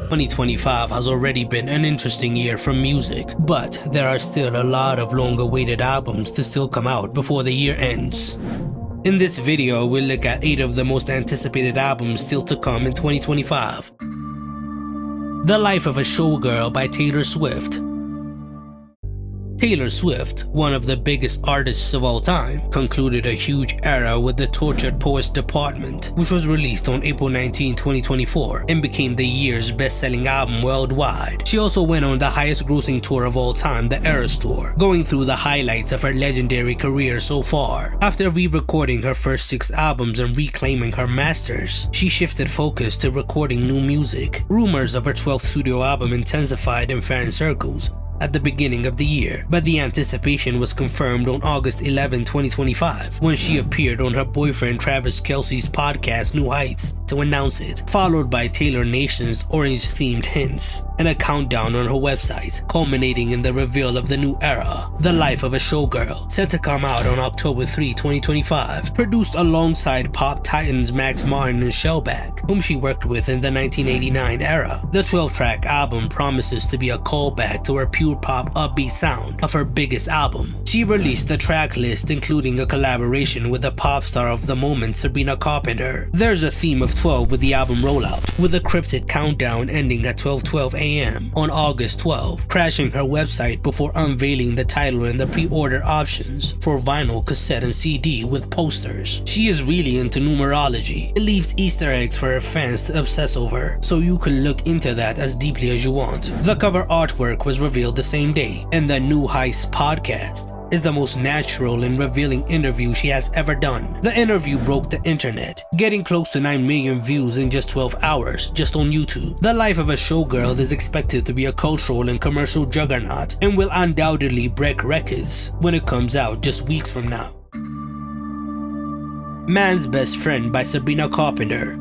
2025 has already been an interesting year for music, but there are still a lot of long-awaited albums to still come out before the year ends. In this video, we'll look at 8 of the most anticipated albums still to come in 2025. The Life of a Showgirl by Taylor Swift. Taylor Swift, one of the biggest artists of all time, concluded a huge era with the Tortured Poets Department, which was released on April 19, 2024 and became the year's best-selling album worldwide. She also went on the highest-grossing tour of all time, the Eras Tour, going through the highlights of her legendary career so far. After re-recording her first 6 albums and reclaiming her masters, she shifted focus to recording new music. Rumors of her 12th studio album intensified in fan circles at the beginning of the year, but the anticipation was confirmed on August 11, 2025, when she appeared on her boyfriend Travis Kelce's podcast New Heights to announce it, followed by Taylor Nation's orange-themed hints and a countdown on her website, culminating in the reveal of the new era, The Life of a Showgirl, set to come out on October 3, 2025. Produced alongside pop titans Max Martin and Shellback, whom she worked with in the 1989 era. The 12-track album promises to be a callback to her pure pop upbeat sound of her biggest album. She released the track list including a collaboration with the pop star of the moment Sabrina Carpenter. There's a theme of 12 with the album rollout, with a cryptic countdown ending at 12:12 a.m. on August 12, crashing her website before unveiling the title and the pre-order options for vinyl, cassette, and CD with posters. She is really into numerology and leaves Easter eggs for her fans to obsess over, so you can look into that as deeply as you want. The cover artwork was revealed the same day, and the New Heights podcast is the most natural and revealing interview she has ever done. The interview broke the internet, getting close to 9 million views in just 12 hours just on YouTube. The Life of a Showgirl is expected to be a cultural and commercial juggernaut and will undoubtedly break records when it comes out just weeks from now. Man's Best Friend by Sabrina Carpenter.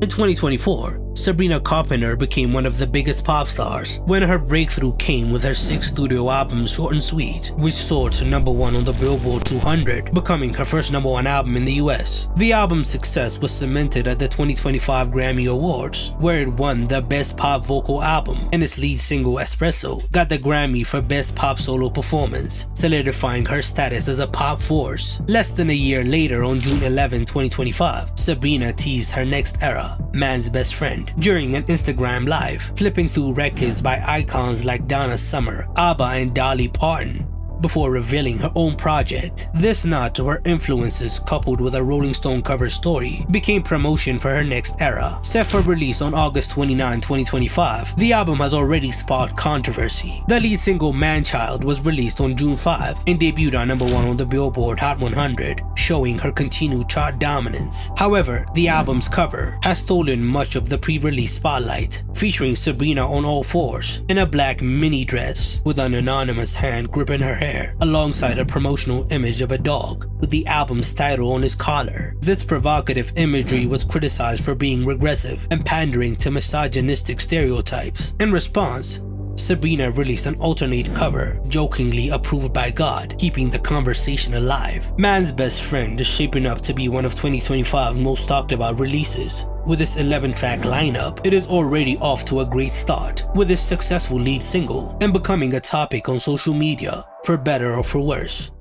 In 2024, Sabrina Carpenter became one of the biggest pop stars when her breakthrough came with her 6th studio album Short and Sweet, which soared to #1 on the Billboard 200, becoming her first #1 album in the US. The album's success was cemented at the 2025 Grammy Awards, where it won the Best Pop Vocal Album, and its lead single Espresso got the Grammy for Best Pop Solo Performance, solidifying her status as a pop force. Less than a year later, on June 11, 2025, Sabrina teased her next era, Man's Best Friend, during an Instagram live, flipping through records by icons like Donna Summer, ABBA, and Dolly Parton, before revealing her own project. This nod to her influences, coupled with a Rolling Stone cover story, became promotion for her next era. Set for release on August 29, 2025, the album has already sparked controversy. The lead single Man-Child was released on June 5 and debuted on #1 on the Billboard Hot 100, showing her continued chart dominance. However, the album's cover has stolen much of the pre-release spotlight, featuring Sabrina on all fours in a black mini dress with an anonymous hand gripping her hair, alongside a promotional image of a dog with the album's title on his collar. This provocative imagery was criticized for being regressive and pandering to misogynistic stereotypes. In response, Sabrina released an alternate cover, jokingly approved by God, keeping the conversation alive. Man's Best Friend is shaping up to be one of 2025's most talked about releases. With its 11-track lineup, it is already off to a great start, with its successful lead single and becoming a topic on social media, for better or for worse.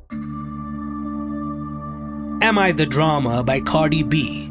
Am I the Drama by Cardi B.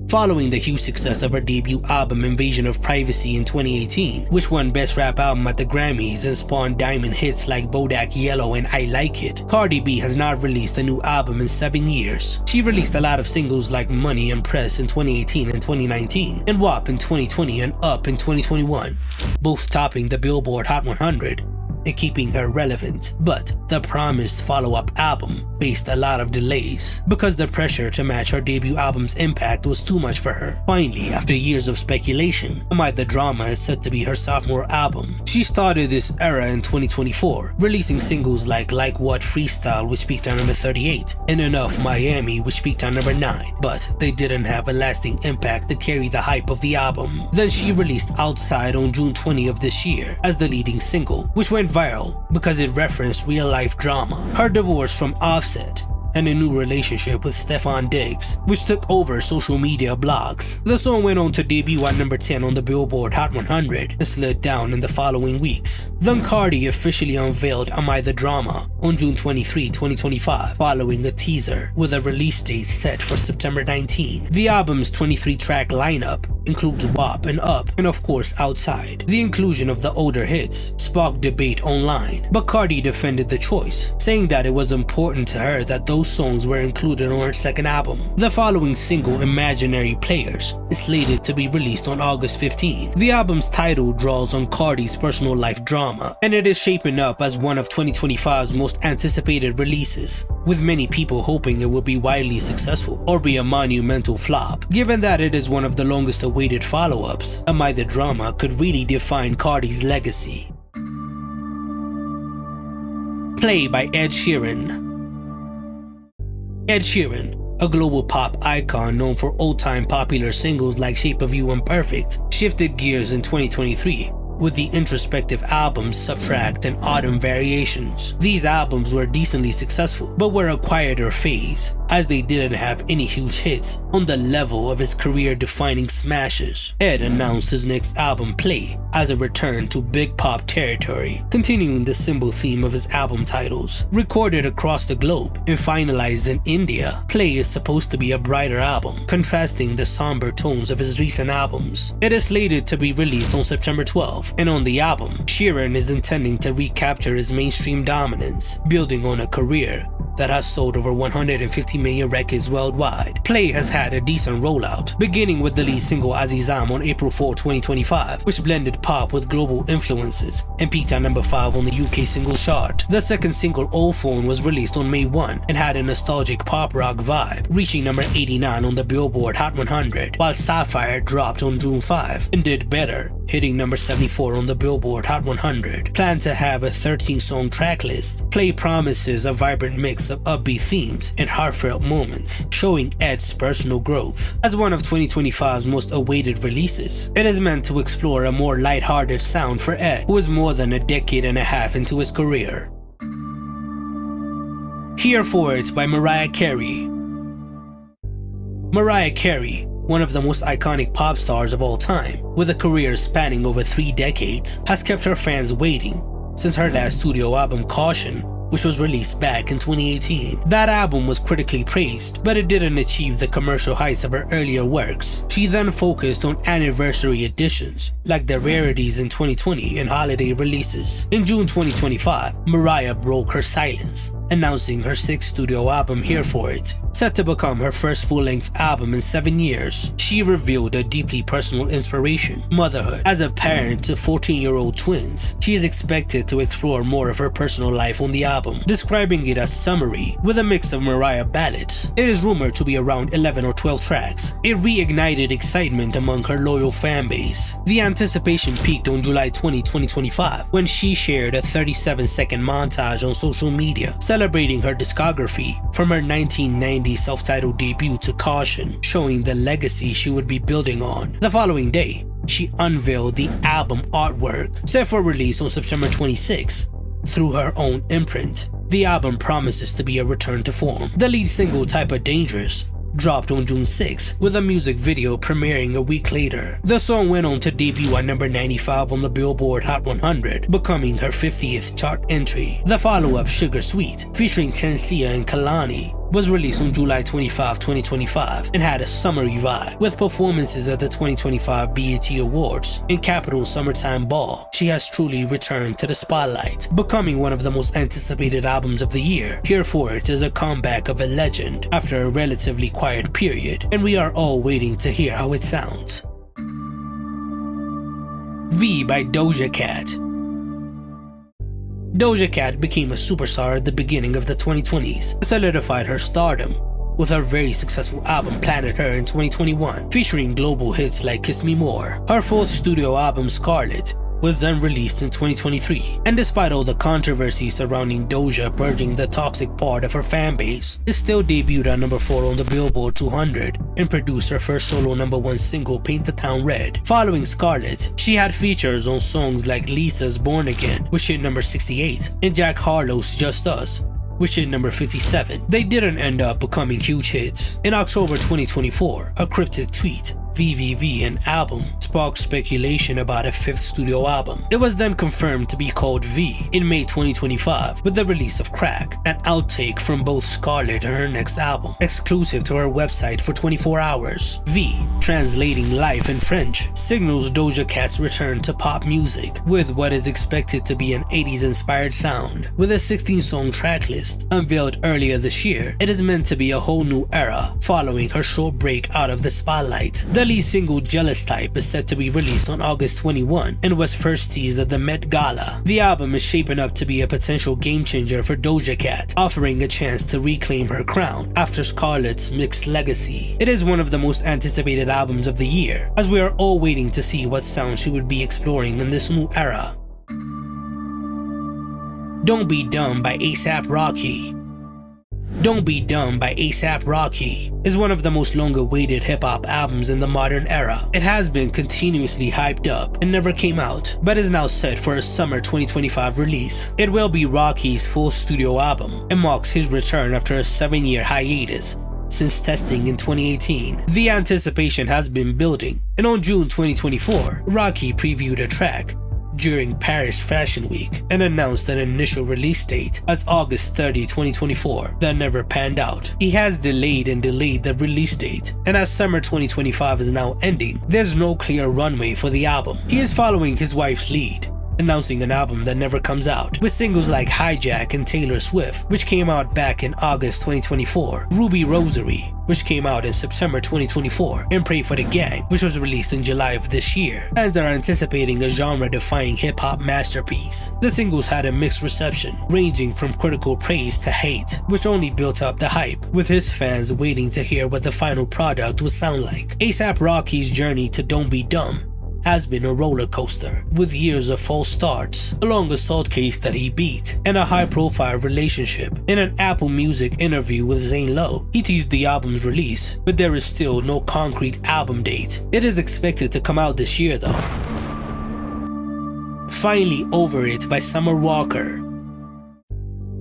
Following the huge success of her debut album Invasion of Privacy in 2018, which won Best Rap Album at the Grammys and spawned diamond hits like Bodak Yellow and I Like It, Cardi B has not released a new album in 7 years. She released a lot of singles like Money and Press in 2018 and 2019, and WAP in 2020 and Up in 2021, both topping the Billboard Hot 100. And keeping her relevant, but the promised follow-up album faced a lot of delays because the pressure to match her debut album's impact was too much for her. Finally, after years of speculation, Am I the Drama is set to be her sophomore album. She started this era in 2024, releasing singles like What Freestyle, which peaked at number 38, and Enough Miami, which peaked at number 9, but they didn't have a lasting impact to carry the hype of the album. Then she released Outside on June 20 of this year as the leading single, which went viral because it referenced real-life drama. Her divorce from Offset and a new relationship with Stefan Diggs, which took over social media blogs. The song went on to debut at number 10 on the Billboard Hot 100 and slid down in the following weeks. Then Cardi officially unveiled Am I the Drama on June 23, 2025, following a teaser with a release date set for September 19. The album's 23-track lineup includes WAP and Up, and of course Outside. The inclusion of the older hits sparked debate online, but Cardi defended the choice, saying that it was important to her that those songs were included on her second album. The following single, Imaginary Players, is slated to be released on August 15. The album's title draws on Cardi's personal life drama, and it is shaping up as one of 2025's most anticipated releases, with many people hoping it will be widely successful or be a monumental flop. Given that it is one of the longest awaited follow-ups, Am I the Drama could really define Cardi's legacy. Play by Ed Sheeran. Ed Sheeran, a global pop icon known for old-time popular singles like Shape of You and Perfect, shifted gears in 2023 with the introspective albums Subtract and Autumn Variations. These albums were decently successful, but were a quieter phase, as they didn't have any huge hits on the level of his career-defining smashes. Ed announced his next album, Play, as a return to big pop territory, continuing the symbol theme of his album titles. Recorded across the globe and finalized in India, Play is supposed to be a brighter album, contrasting the somber tones of his recent albums. It is slated to be released on September 12, and on the album, Sheeran is intending to recapture his mainstream dominance, building on a career that has sold over 150 million records worldwide. Play has had a decent rollout, beginning with the lead single Azizam on April 4, 2025, which blended pop with global influences and peaked at number 5 on the UK singles chart. The second single, Old Phone, was released on May 1 and had a nostalgic pop rock vibe, reaching number 89 on the Billboard Hot 100, while Sapphire dropped on June 5 and did better, hitting number 74 on the Billboard Hot 100. Planned to have a 13-song track list, Play promises a vibrant mix of upbeat themes and heartfelt moments, showing Ed's personal growth. As one of 2025's most awaited releases, it is meant to explore a more lighthearted sound for Ed, who is more than a decade and a half into his career. Here For It by Mariah Carey. Mariah Carey, one of the most iconic pop stars of all time, with a career spanning over 3 decades, has kept her fans waiting since her last studio album, Caution, which was released back in 2018. That album was critically praised, but it didn't achieve the commercial heights of her earlier works. She then focused on anniversary editions, like the rarities in 2020 and holiday releases. In June 2025, Mariah broke her silence, announcing her 6th studio album, Here For It, set to become her first full-length album in 7 years. She revealed a deeply personal inspiration, motherhood. As a parent to 14-year-old twins, she is expected to explore more of her personal life on the album, describing it as summery with a mix of Mariah ballads. It is rumored to be around 11 or 12 tracks. It reignited excitement among her loyal fan base. The anticipation peaked on July 20, 2025, when she shared a 37-second montage on social media, celebrating her discography from her 1990 self-titled debut to Caution, showing the legacy she would be building on. The following day, she unveiled the album artwork, set for release on September 26. Through her own imprint, the album promises to be a return to form. The lead single, Type of Dangerous, dropped on June 6, with a music video premiering a week later. The song went on to debut at number 95 on the Billboard Hot 100, becoming her 50th chart entry. The follow-up, Sugar Sweet, featuring Shenseea and Kalani, was released on July 25, 2025, and had a summery vibe. With performances at the 2025 BET Awards and Capitol Summertime Ball, she has truly returned to the spotlight, becoming one of the most anticipated albums of the year. Here For It is a comeback of a legend after a relatively quiet period, and we are all waiting to hear how it sounds. V by Doja Cat. Doja Cat became a superstar at the beginning of the 2020s, solidified her stardom with her very successful album Planet Her in 2021, featuring global hits like Kiss Me More. Her 4th studio album, Scarlet, was then released in 2023, and despite all the controversy surrounding Doja purging the toxic part of her fanbase, it still debuted at number 4 on the Billboard 200 and produced her first solo number 1 single, Paint the Town Red. Following Scarlet, she had features on songs like Lisa's Born Again, which hit number 68, and Jack Harlow's Just Us, which hit number 57. They didn't end up becoming huge hits. In October 2024, a cryptic tweet, VVV, an album, sparked speculation about a fifth studio album. It was then confirmed to be called V in May 2025 with the release of Crack, an outtake from both Scarlett and her next album, exclusive to her website for 24 hours. V, translating life in French, signals Doja Cat's return to pop music with what is expected to be an 80s inspired sound. With a 16-song tracklist unveiled earlier this year, it is meant to be a whole new era following her short break out of the spotlight. The lead single Jealous Type is set to be released on August 21 and was first teased at the Met Gala. The album is shaping up to be a potential game changer for Doja Cat, offering a chance to reclaim her crown after Scarlett's mixed legacy. It is one of the most anticipated albums of the year, as we are all waiting to see what sound she would be exploring in this new era. Don't Be Dumb by A$AP Rocky. Don't Be Dumb by A$AP Rocky is one of the most long-awaited hip-hop albums in the modern era. It has been continuously hyped up and never came out, but is now set for a summer 2025 release. It will be Rocky's full studio album and marks his return after a 7-year hiatus since testing in 2018. The anticipation has been building, and on June 2024, Rocky previewed a track during Paris Fashion Week and announced an initial release date as August 30, 2024 that never panned out. He has delayed the release date, and as summer 2025 is now ending, there's no clear runway for the album. He is following his wife's lead, announcing an album that never comes out, with singles like Hijack and Taylor Swift, which came out back in August 2024, Ruby Rosary, which came out in September 2024, and Pray for the Gang, which was released in July of this year. Fans are anticipating a genre-defying hip-hop masterpiece. The singles had a mixed reception, ranging from critical praise to hate, which only built up the hype, with his fans waiting to hear what the final product would sound like. A$AP Rocky's journey to Don't Be Dumb has been a roller coaster, with years of false starts, a long assault case that he beat, and a high-profile relationship. In an Apple Music interview with Zane Lowe, he teased the album's release, but there is still no concrete album date. It is expected to come out this year though. Finally Over It by Summer Walker.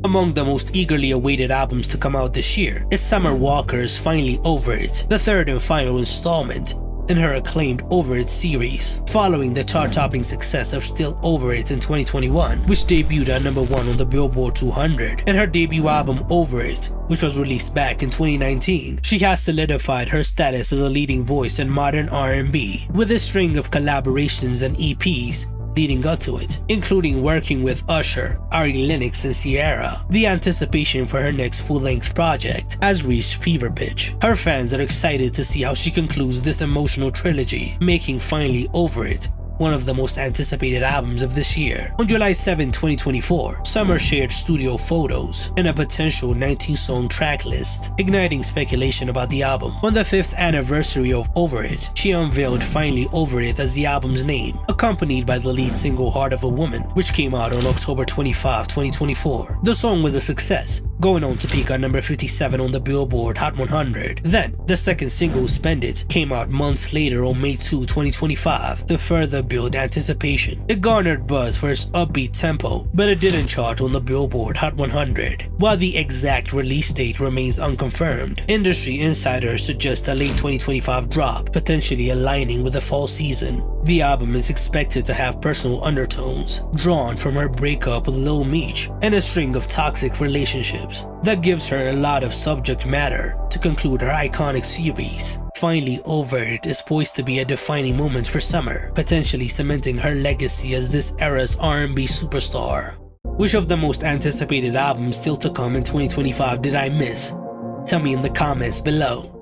Among the most eagerly awaited albums to come out this year is Summer Walker's Finally Over It, the third and final installment in her acclaimed Over It series, following the chart-topping success of Still Over It in 2021, which debuted at number 1 on the Billboard 200, and her debut album Over It, which was released back in 2019. She has solidified her status as a leading voice in modern R&B, with a string of collaborations and EPs leading up to it, including working with Usher, Ari Lennox, and Ciara. The anticipation for her next full-length project has reached fever pitch. Her fans are excited to see how she concludes this emotional trilogy, making Finally Over It one of the most anticipated albums of this year. On July 7, 2024, Summer shared studio photos and a potential 19-song track list, igniting speculation about the album. On the 5th anniversary of Over It, she unveiled Finally Over It as the album's name, accompanied by the lead single Heart of a Woman, which came out on October 25, 2024. The song was a success, going on to peak at number 57 on the Billboard Hot 100. Then, the second single, Spend It, came out months later on May 2, 2025, to further build anticipation. It garnered buzz for its upbeat tempo, but it didn't chart on the Billboard Hot 100. While the exact release date remains unconfirmed, industry insiders suggest a late 2025 drop, potentially aligning with the fall season. The album is expected to have personal undertones, drawn from her breakup with Lil Meech and a string of toxic relationships. That gives her a lot of subject matter to conclude her iconic series. Finally Over It is poised to be a defining moment for Summer, potentially cementing her legacy as this era's R&B superstar. Which of the most anticipated albums still to come in 2025 did I miss? Tell me in the comments below.